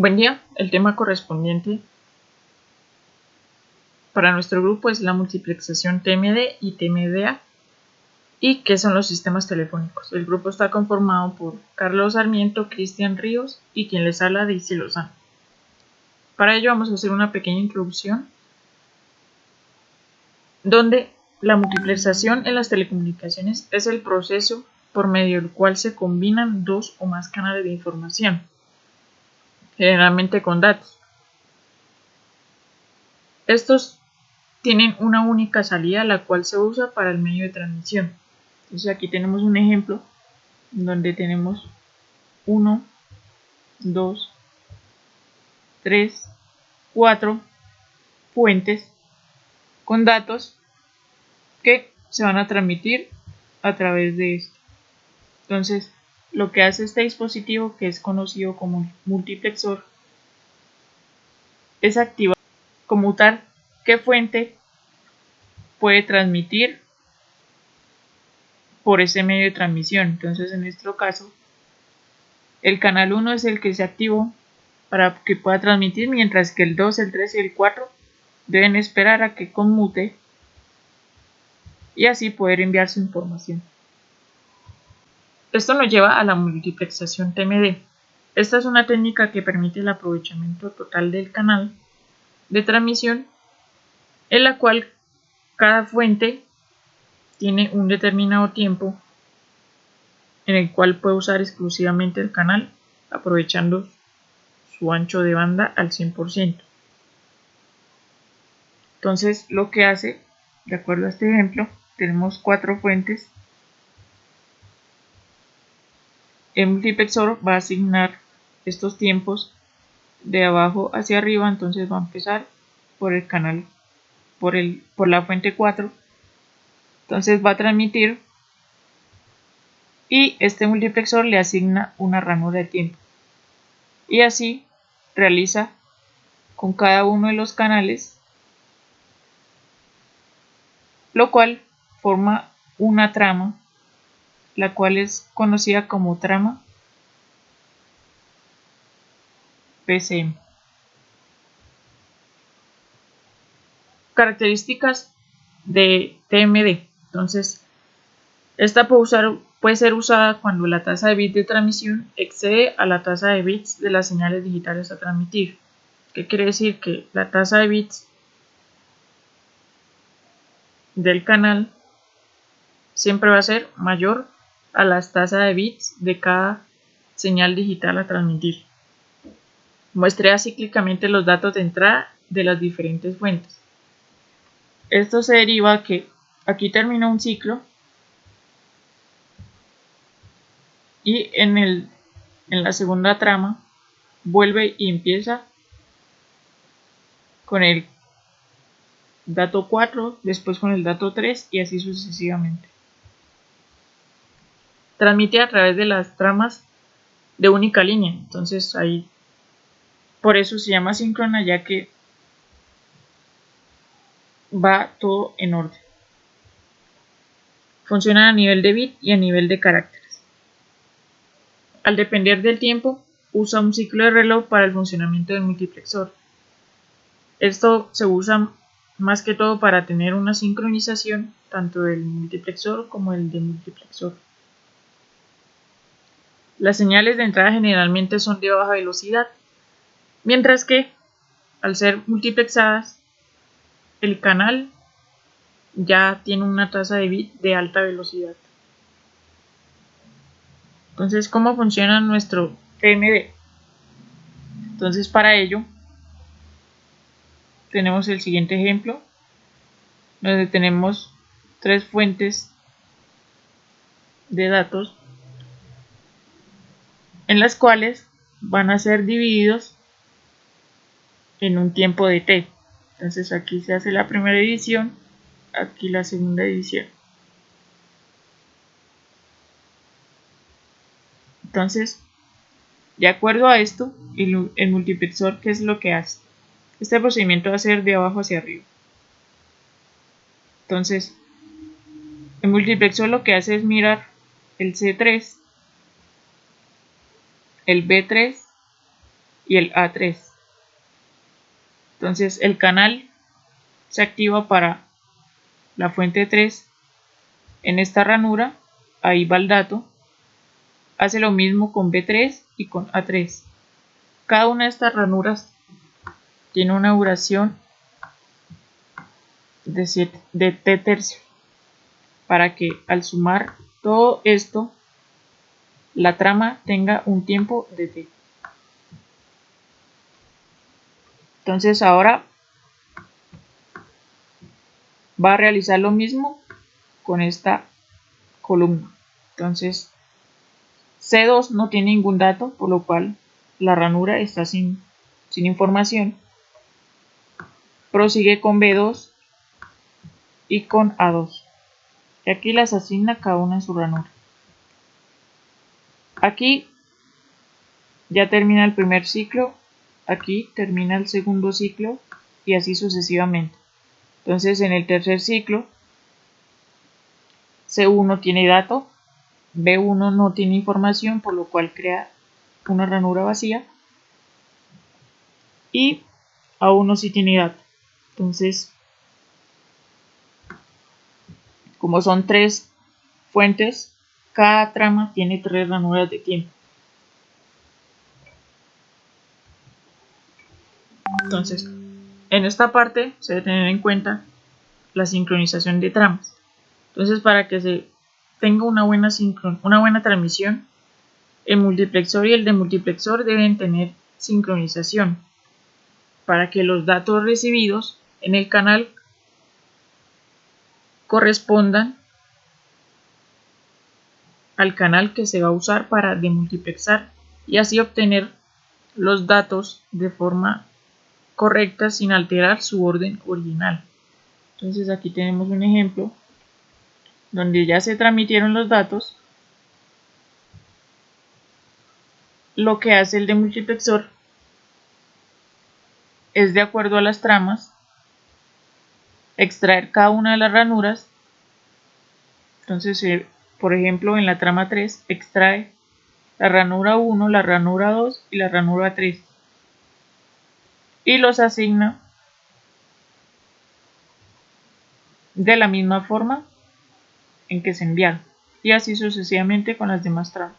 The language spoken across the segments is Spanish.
Buen día, el tema correspondiente para nuestro grupo es la multiplexación TMD y TMDA y qué son los sistemas telefónicos. El grupo está conformado por Carlos Sarmiento, Cristian Ríos y quien les habla, Daisy Lozano. Para ello vamos a hacer una pequeña introducción donde la multiplexación en las telecomunicaciones es el proceso por medio del cual se combinan dos o más canales de información, generalmente con datos. Estos tienen una única salida, la cual se usa para el medio de transmisión. Entonces aquí tenemos un ejemplo donde tenemos 1, 2, 3, 4 fuentes con datos que se van a transmitir a través de esto. Entonces, lo que hace este dispositivo, que es conocido como multiplexor, es activar, conmutar qué fuente puede transmitir por ese medio de transmisión. Entonces, en nuestro caso, el canal 1 es el que se activó para que pueda transmitir, mientras que el 2, el 3 y el 4 deben esperar a que conmute y así poder enviar su información. Esto nos lleva a la multiplexación TMD. Esta es una técnica que permite el aprovechamiento total del canal de transmisión, en la cual cada fuente tiene un determinado tiempo en el cual puede usar exclusivamente el canal, aprovechando su ancho de banda al 100%. Entonces, lo que hace, de acuerdo a este ejemplo, tenemos 4 fuentes. El multiplexor va a asignar estos tiempos de abajo hacia arriba, entonces va a empezar por el canal, por la fuente 4. Entonces va a transmitir y este multiplexor le asigna una ranura de tiempo. Y así realiza con cada uno de los canales, lo cual forma una trama, la cual es conocida como trama PCM. Características de TMD. Entonces, esta puede ser usada cuando la tasa de bits de transmisión excede a la tasa de bits de las señales digitales a transmitir. ¿Qué quiere decir? Que la tasa de bits del canal siempre va a ser mayor a la tasa de bits de cada señal digital a transmitir. Muestrea cíclicamente los datos de entrada de las diferentes fuentes. Esto se deriva que aquí termina un ciclo y en la segunda trama vuelve y empieza con el dato 4, después con el dato 3 y así sucesivamente. Transmite a través de las tramas de única línea, entonces ahí por eso se llama síncrona, ya que va todo en orden. Funciona a nivel de bit y a nivel de caracteres. Al depender del tiempo, usa un ciclo de reloj para el funcionamiento del multiplexor. Esto se usa más que todo para tener una sincronización tanto del multiplexor como el demultiplexor. Las señales de entrada generalmente son de baja velocidad, mientras que al ser multiplexadas, el canal ya tiene una tasa de bit de alta velocidad. Entonces, ¿cómo funciona nuestro TMD? Entonces, para ello, tenemos el siguiente ejemplo, donde tenemos 3 fuentes de datos en las cuales van a ser divididos en un tiempo de t. Entonces aquí se hace la primera división, aquí la segunda división. Entonces, de acuerdo a esto, el multiplexor, ¿qué es lo que hace? Este procedimiento va a ser de abajo hacia arriba. Entonces, el multiplexor lo que hace es mirar el C3, el B3 y el A3. Entonces el canal se activa para la fuente 3 en esta ranura, ahí va el dato. Hace lo mismo con B3 y con A3. Cada una de estas ranuras tiene una duración de T tercio, para que al sumar todo esto la trama tenga un tiempo de T. Entonces ahora va a realizar lo mismo con esta columna. Entonces C2 no tiene ningún dato, por lo cual la ranura está sin información. Prosigue con B2 y con A2. Y aquí las asigna cada una en su ranura. Aquí ya termina el primer ciclo, aquí termina el segundo ciclo y así sucesivamente. Entonces en el tercer ciclo C1 tiene dato, B1 no tiene información, por lo cual crea una ranura vacía, y A1 sí tiene dato. Entonces, como son 3 fuentes, cada trama tiene 3 ranuras de tiempo. Entonces, en esta parte se debe tener en cuenta la sincronización de tramas. Entonces, para que se tenga una buena transmisión, el multiplexor y el demultiplexor deben tener sincronización para que los datos recibidos en el canal correspondan al canal que se va a usar para demultiplexar y así obtener los datos de forma correcta sin alterar su orden original. Entonces aquí tenemos un ejemplo donde ya se transmitieron los datos. Lo que hace el demultiplexor es, de acuerdo a las tramas, extraer cada una de las ranuras. Entonces, por ejemplo, en la trama 3 extrae la ranura 1, la ranura 2 y la ranura 3 y los asigna de la misma forma en que se enviaron, y así sucesivamente con las demás tramas.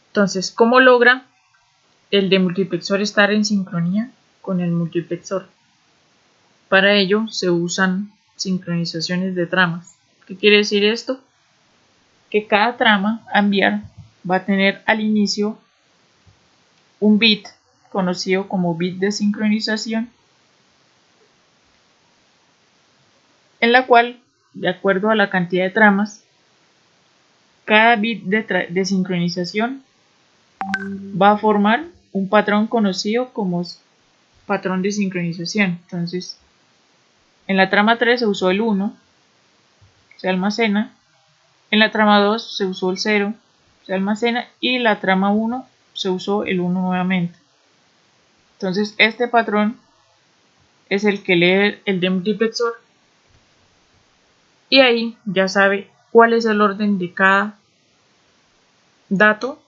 Entonces, ¿cómo logra el demultiplexor estar en sincronía con el multiplexor? Para ello se usan sincronizaciones de tramas. ¿Qué quiere decir esto? Que cada trama a enviar va a tener al inicio un bit conocido como bit de sincronización, en la cual, de acuerdo a la cantidad de tramas, cada bit de sincronización va a formar un patrón conocido como patrón de sincronización. Entonces, en la trama 3 se usó el 1, se almacena. En la trama 2 se usó el 0, se almacena. Y en la trama 1 se usó el 1 nuevamente. Entonces, este patrón es el que lee el demultiplexor. Y ahí ya sabe cuál es el orden de cada dato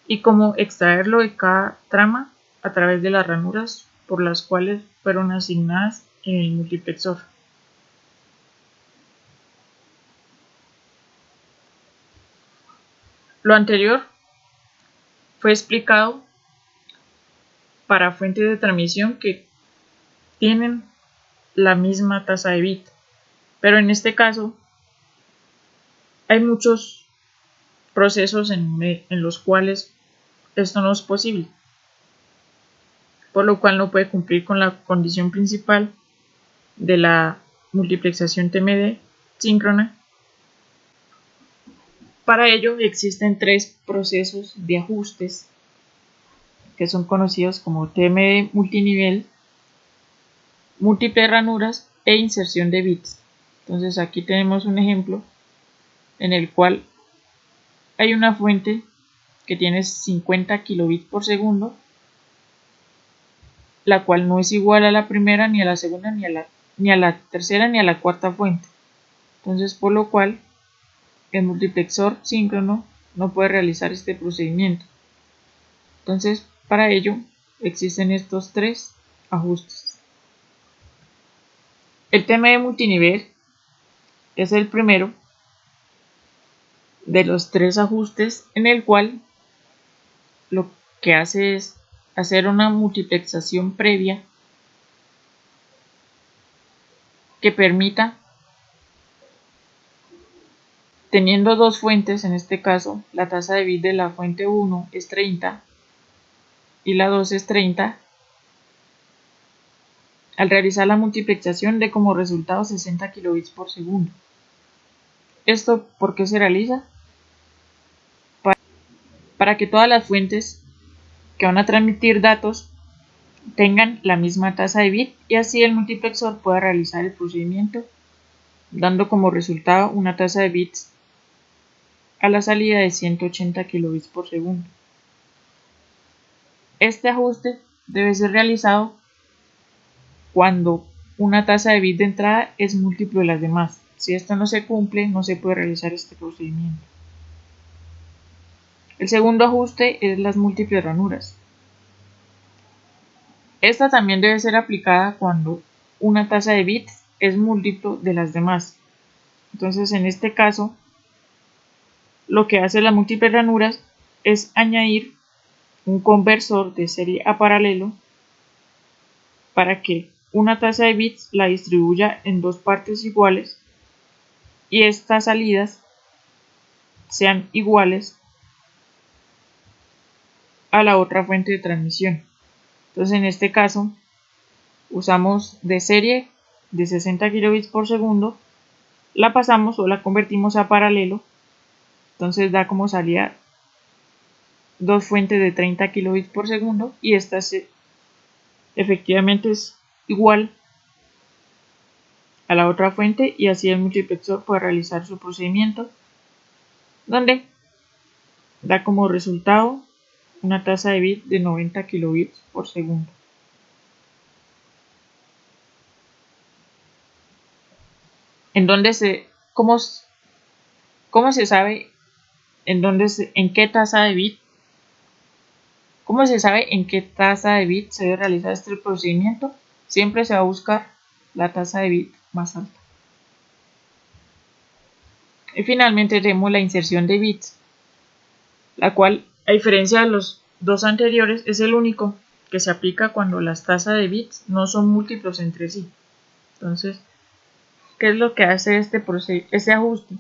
y cómo extraerlo de cada trama a través de las ranuras por las cuales fueron asignadas en el multiplexor. Lo anterior fue explicado para fuentes de transmisión que tienen la misma tasa de bit, pero en este caso hay muchos procesos en los cuales esto no es posible, por lo cual no puede cumplir con la condición principal de la multiplexación TMD síncrona. Para ello existen 3 procesos de ajustes que son conocidos como TMD multinivel, múltiples ranuras e inserción de bits. Entonces aquí tenemos un ejemplo en el cual hay una fuente que tiene 50 kilobits por segundo, la cual no es igual a la primera, ni a la segunda, ni a la tercera, ni a la cuarta fuente. Entonces, por lo cual el multiplexor síncrono no puede realizar este procedimiento. Entonces, para ello existen estos tres ajustes. El TMD multinivel es el primero de los tres ajustes en el cual lo que hace es hacer una multiplexación previa que permita, teniendo dos fuentes, en este caso la tasa de bit de la fuente 1 es 30 y la 2 es 30, al realizar la multiplexación dé como resultado 60 kilobits por segundo. ¿Esto por qué se realiza? Para que todas las fuentes que van a transmitir datos tengan la misma tasa de bit y así el multiplexor pueda realizar el procedimiento, dando como resultado una tasa de bits a la salida de 180 kilobits por segundo. Este ajuste debe ser realizado cuando una tasa de bit de entrada es múltiplo de las demás. Si esto no se cumple, no se puede realizar este procedimiento. El segundo ajuste es las múltiples ranuras. Esta también debe ser aplicada cuando una tasa de bits es múltiplo de las demás. Entonces, en este caso, lo que hace las múltiples ranuras es añadir un conversor de serie a paralelo para que una tasa de bits la distribuya en dos partes iguales y estas salidas sean iguales a la otra fuente de transmisión. Entonces, en este caso, usamos de serie de 60 kilobits por segundo, la pasamos o la convertimos a paralelo, entonces da como salida dos fuentes de 30 kilobits por segundo y esta efectivamente es igual a la otra fuente y así el multiplexor puede realizar su procedimiento donde da como resultado una tasa de bit de 90 kilobits por segundo. En donde cómo se sabe en qué tasa de bit, cómo se sabe en qué tasa de bit se debe realizar este procedimiento? Siempre se va a buscar la tasa de bit más alta. Y finalmente tenemos la inserción de bits, la cual, a diferencia de los dos anteriores, es el único que se aplica cuando las tasas de bits no son múltiplos entre sí. Entonces, ¿qué es lo que hace este ajuste?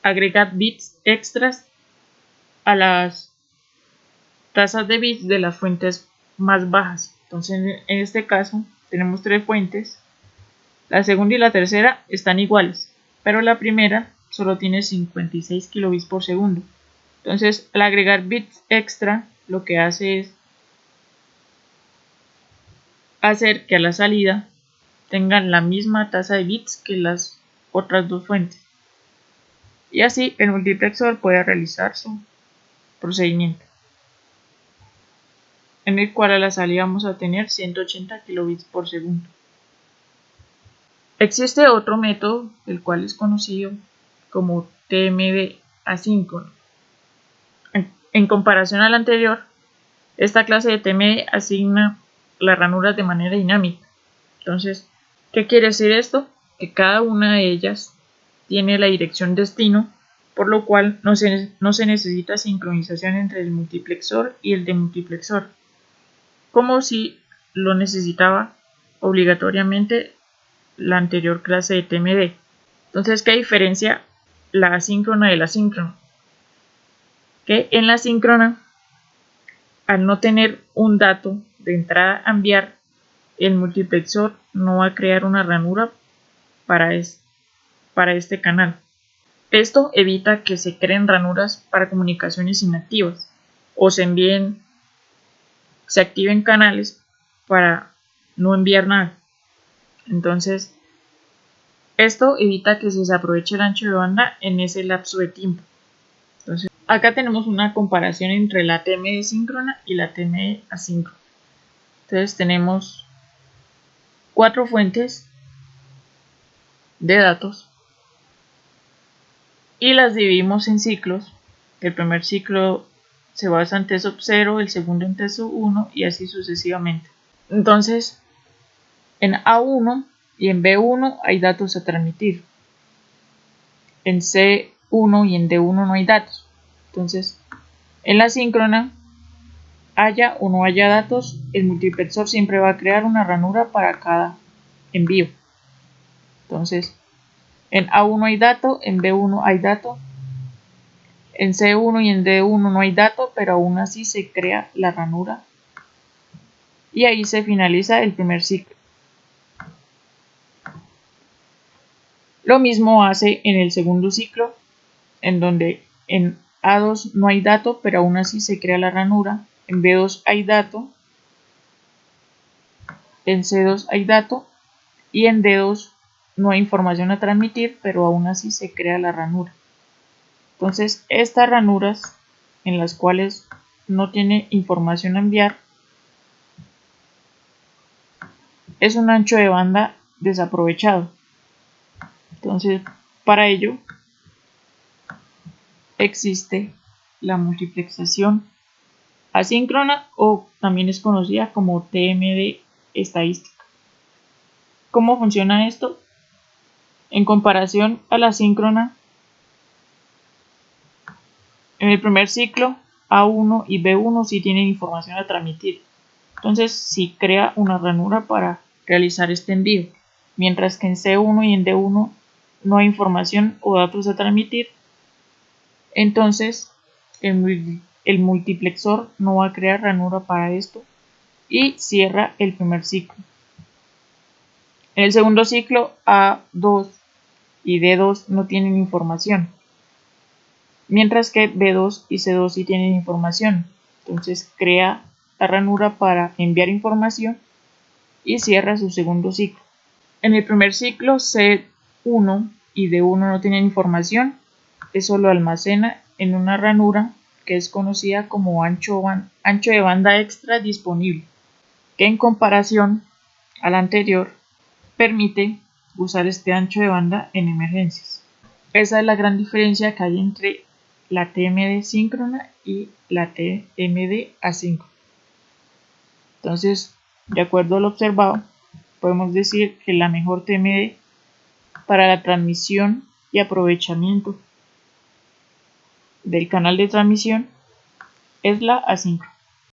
Agrega bits extras a las tasas de bits de las fuentes más bajas. Entonces, en este caso, tenemos tres fuentes. La segunda y la tercera están iguales, pero la primera solo tiene 56 kilobits por segundo. Entonces, al agregar bits extra, lo que hace es hacer que a la salida tengan la misma tasa de bits que las otras dos fuentes. Y así el multiplexor puede realizar su procedimiento, en el cual a la salida vamos a tener 180 kilobits por segundo. Existe otro método, el cual es conocido como TMD asíncrono. En comparación al anterior, esta clase de TMD asigna las ranuras de manera dinámica. Entonces, ¿qué quiere decir esto? Que cada una de ellas tiene la dirección destino, por lo cual no se necesita sincronización entre el multiplexor y el demultiplexor, como si lo necesitaba obligatoriamente la anterior clase de TMD. Entonces, ¿qué diferencia la asíncrona de la síncrona? Que en la síncrona, al no tener un dato de entrada a enviar, el multiplexor no va a crear una ranura para este canal. Esto evita que se creen ranuras para comunicaciones inactivas o se activen canales para no enviar nada. Entonces, esto evita que se desaproveche el ancho de banda en ese lapso de tiempo. Entonces, acá tenemos una comparación entre la TMD síncrona y la TMD asíncrona. Entonces, tenemos 4 fuentes de datos y las dividimos en ciclos. El primer ciclo se basa en TSOP 0, el segundo en TSOP 1 y así sucesivamente. Entonces, en A1 y en B1 hay datos a transmitir. En C1 y en D1 no hay datos. Entonces, en la síncrona, haya o no haya datos, el multiplexor siempre va a crear una ranura para cada envío. Entonces, en A1 hay dato, en B1 hay dato, en C1 y en D1 no hay dato, pero aún así se crea la ranura y ahí se finaliza el primer ciclo. Lo mismo hace en el segundo ciclo, en donde en A2 no hay dato, pero aún así se crea la ranura. En B2 hay dato, en C2 hay dato y en D2 no hay información a transmitir, pero aún así se crea la ranura. Entonces, estas ranuras en las cuales no tiene información a enviar es un ancho de banda desaprovechado. Entonces, para ello existe la multiplexación asíncrona o también es conocida como TMD estadística. ¿Cómo funciona esto? En comparación a la síncrona, en el primer ciclo A1 y B1 sí tienen información a transmitir. Entonces sí crea una ranura para realizar este envío. Mientras que en C1 y en D1 no hay información o datos a transmitir, entonces el multiplexor no va a crear ranura para esto y cierra el primer ciclo. En el segundo ciclo A2 y D2 no tienen información, mientras que B2 y C2 sí tienen información. Entonces crea la ranura para enviar información y cierra su segundo ciclo. En el primer ciclo C1 y D1 no tienen información, eso lo almacena en una ranura que es conocida como ancho de banda extra disponible, que en comparación al anterior permite usar este ancho de banda en emergencias. Esa es la gran diferencia que hay entre la TMD síncrona y la TMD asíncrona. Entonces, de acuerdo a lo observado, podemos decir que la mejor TMD para la transmisión y aprovechamiento del canal de transmisión es la asíncrona.